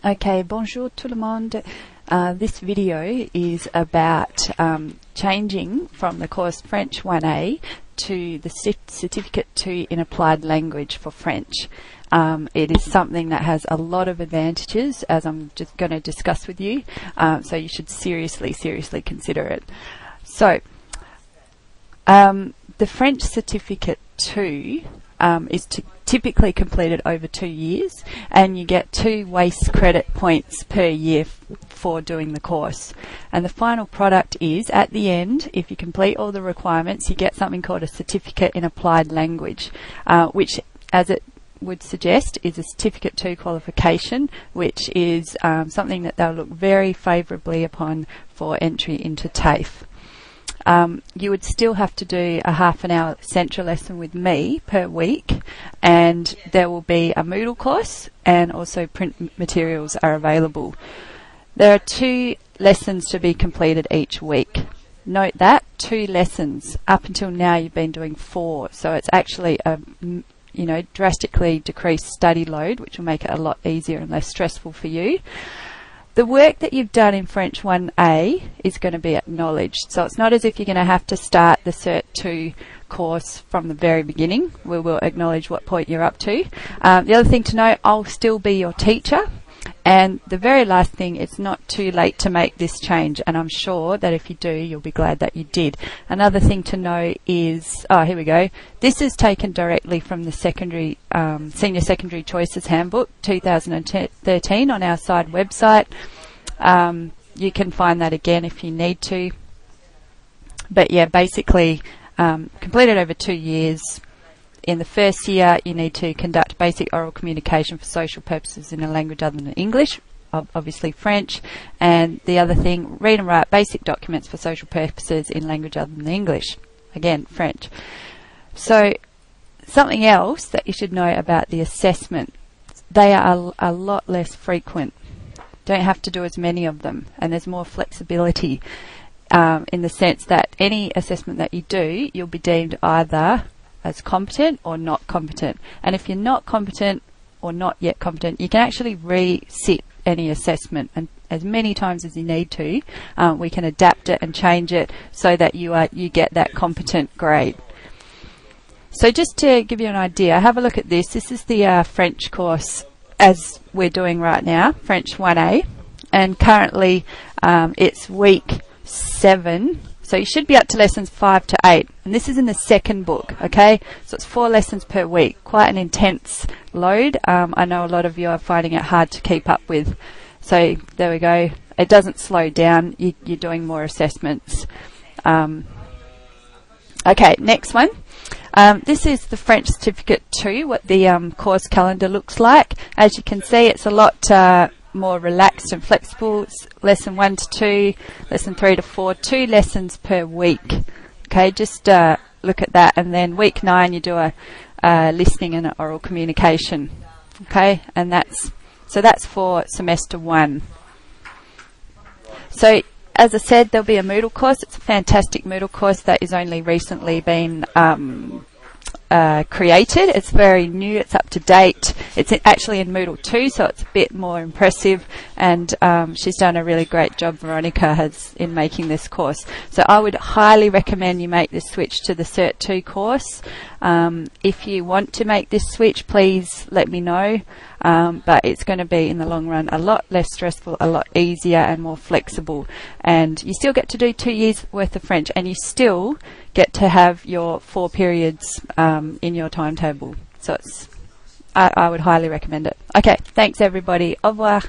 Okay, bonjour tout le monde. This video is about changing from the course French 1A to the Certificate 2 in Applied Language for French. It is something that has a lot of advantages, as I'm just going to discuss with you, so you should seriously consider it. So, the French Certificate 2 is typically completed over 2 years, and you get 2 waste credit points per year for doing the course. And the final product is, at the end, if you complete all the requirements, you get something called a Certificate in Applied Language, which, as it would suggest, is a Certificate 2 qualification, which is something that they'll look very favourably upon for entry into TAFE. You would still have to do a half-an-hour central lesson with me per week, and there will be a Moodle course, and also print materials are available. There are 2 lessons to be completed each week. Note that 2 lessons. Up until now you've been doing 4, so it's actually a drastically decreased study load, which will make it a lot easier and less stressful for you. The work that you've done in French 1A is going to be acknowledged. So it's not as if you're going to have to start the Cert2 course from the very beginning. We will acknowledge what point you're up to. The other thing to know, I'll still be your teacher. And the very last thing, it's not too late to make this change. And I'm sure that if you do, you'll be glad that you did. Another thing to know is, here we go. This is taken directly from the Senior Secondary Choices Handbook 2013 on our side website. You can find that again if you need to. But yeah, basically completed over 2 years. In the first year, you need to conduct basic oral communication for social purposes in a language other than English, obviously French. And the other thing, read and write basic documents for social purposes in language other than English, again French. So something else that you should know about the assessment, they are a lot less frequent. Don't have to do as many of them, and there's more flexibility in the sense that any assessment that you do, you'll be deemed either as competent or not competent. And if you're not competent or not yet competent, you can actually re-sit any assessment, and as many times as you need to. We can adapt it and change it so that you get that competent grade. So just to give you an idea, have a look at this. This is the French course as we're doing right now, French 1A, and currently it's week 7. So you should be up to lessons 5 to 8. And this is in the second book, okay? So it's 4 lessons per week. Quite an intense load. I know a lot of you are finding it hard to keep up with. So there we go. It doesn't slow down. You're doing more assessments. Okay, next one. This is the French Certificate 2, what the course calendar looks like. As you can see, it's a lot more relaxed and flexible. It's lesson 1 to 2, lesson 3 to 4, 2 lessons per week. Okay, just look at that, and then week 9 you do a listening and oral communication. Okay, and that's for semester 1. So as I said, there'll be a Moodle course. It's a fantastic Moodle course that is only recently been created. It's very new, it's up to date. It's actually in Moodle 2, so it's a bit more impressive, and she's done a really great job, Veronica has, in making this course. So I would highly recommend you make this switch to the Cert2 course. If you want to make this switch, please let me know, but it's going to be, in the long run, a lot less stressful, a lot easier and more flexible, and you still get to do 2 years worth of French, and you still get to have your 4 periods in your timetable. So I would highly recommend it. Okay, thanks everybody. Au revoir.